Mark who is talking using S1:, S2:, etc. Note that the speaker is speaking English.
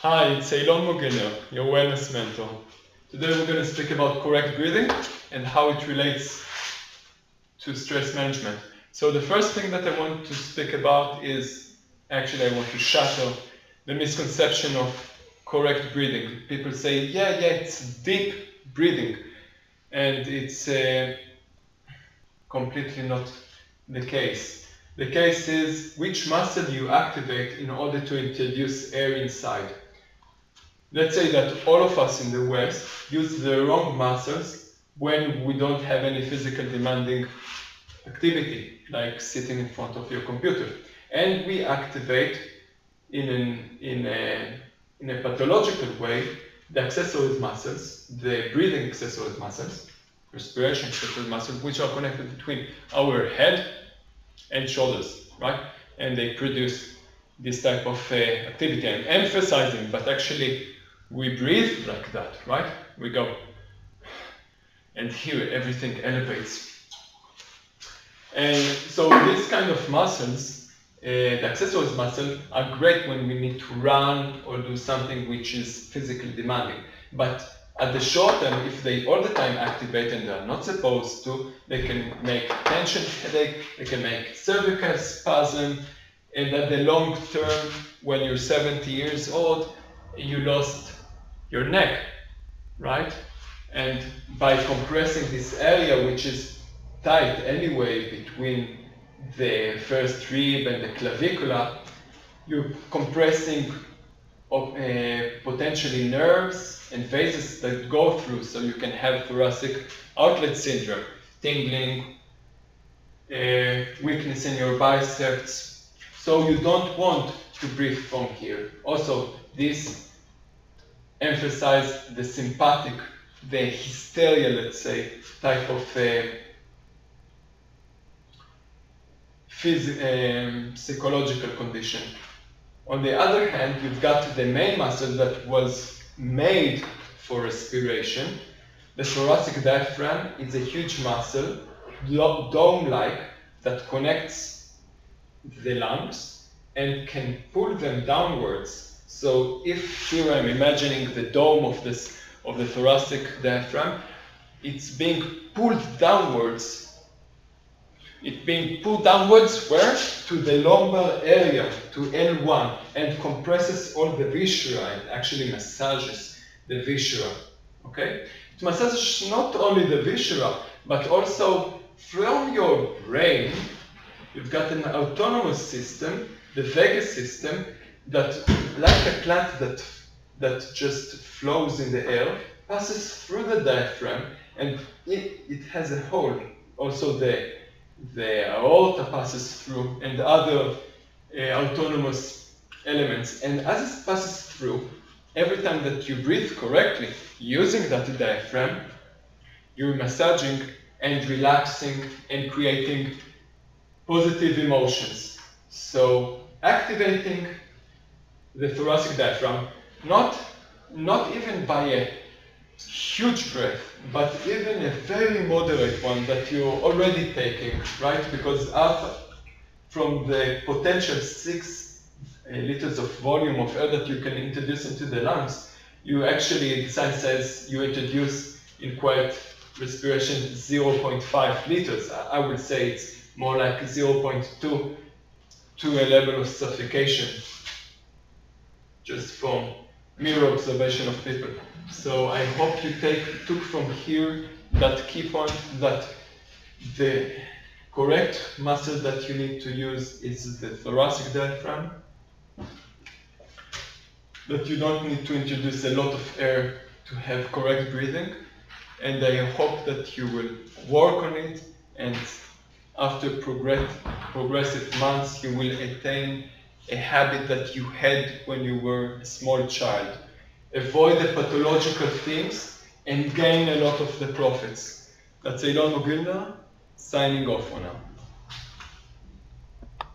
S1: Hi, it's Eilon Mogilner, your wellness mentor. Today we're going to speak about correct breathing and how it relates to stress management. So the first thing that I want to speak about is, actually I want to shatter the misconception of correct breathing. People say, yeah, it's deep breathing. And it's completely not the case. The case is which muscle you activate in order to introduce air inside. Let's say that all of us in the West use the wrong muscles when we don't have any physical demanding activity, like sitting in front of your computer. And we activate in a pathological way the accessories muscles, the breathing accessories muscles, respiration accessories muscles, which are connected between our head and shoulders, right? And they produce this type of activity. I'm emphasizing, but actually we breathe like that, right? We go, and here everything elevates. And so these kind of muscles, the accessories muscle, are great when we need to run or do something which is physically demanding. But at the short term, if they all the time activate and they are not supposed to, they can make tension headache, they can make cervical spasm, and at the long term, when you're 70 years old, you lost your neck, right? And by compressing this area, which is tight anyway between the first rib and the clavicula, you're compressing potentially nerves and phases that go through, so you can have thoracic outlet syndrome, tingling, weakness in your biceps. So you don't want to breathe from here. Also, this emphasizes the sympathetic, the hysteria, let's say, type of psychological condition. On the other hand, you've got the main muscle that was made for respiration. The thoracic diaphragm is a huge muscle, dome-like, that connects the lungs and can pull them downwards. So if here I'm imagining the dome of the thoracic diaphragm, it's being pulled downwards. It's being pulled downwards where? To the lumbar area, to L1, and compresses all the viscera and actually massages the viscera. Okay? It massages not only the viscera, but also from your brain. You've got an autonomous system, the vagus system, that, like a plant that just flows in the air, passes through the diaphragm, and it has a hole. Also the aorta passes through, and other autonomous elements. And as it passes through, every time that you breathe correctly, using that diaphragm, you're massaging and relaxing and creating positive emotions. So activating the thoracic diaphragm, not even by a huge breath, but even a very moderate one that you're already taking, right? Because from the potential 6 liters of volume of air that you can introduce into the lungs, you actually, the science says, you introduce in quiet respiration 0.5 liters. I would say it's more like 0.2 to a level of suffocation, just from mere observation of people. So I hope you took from here that key point, that the correct muscle that you need to use is the thoracic diaphragm, that you don't need to introduce a lot of air to have correct breathing, and I hope that you will work on it, and after progressive months you will attain a habit that you had when you were a small child. Avoid the pathological things and gain a lot of the profits. That's Eilon Mogilner, signing off for now.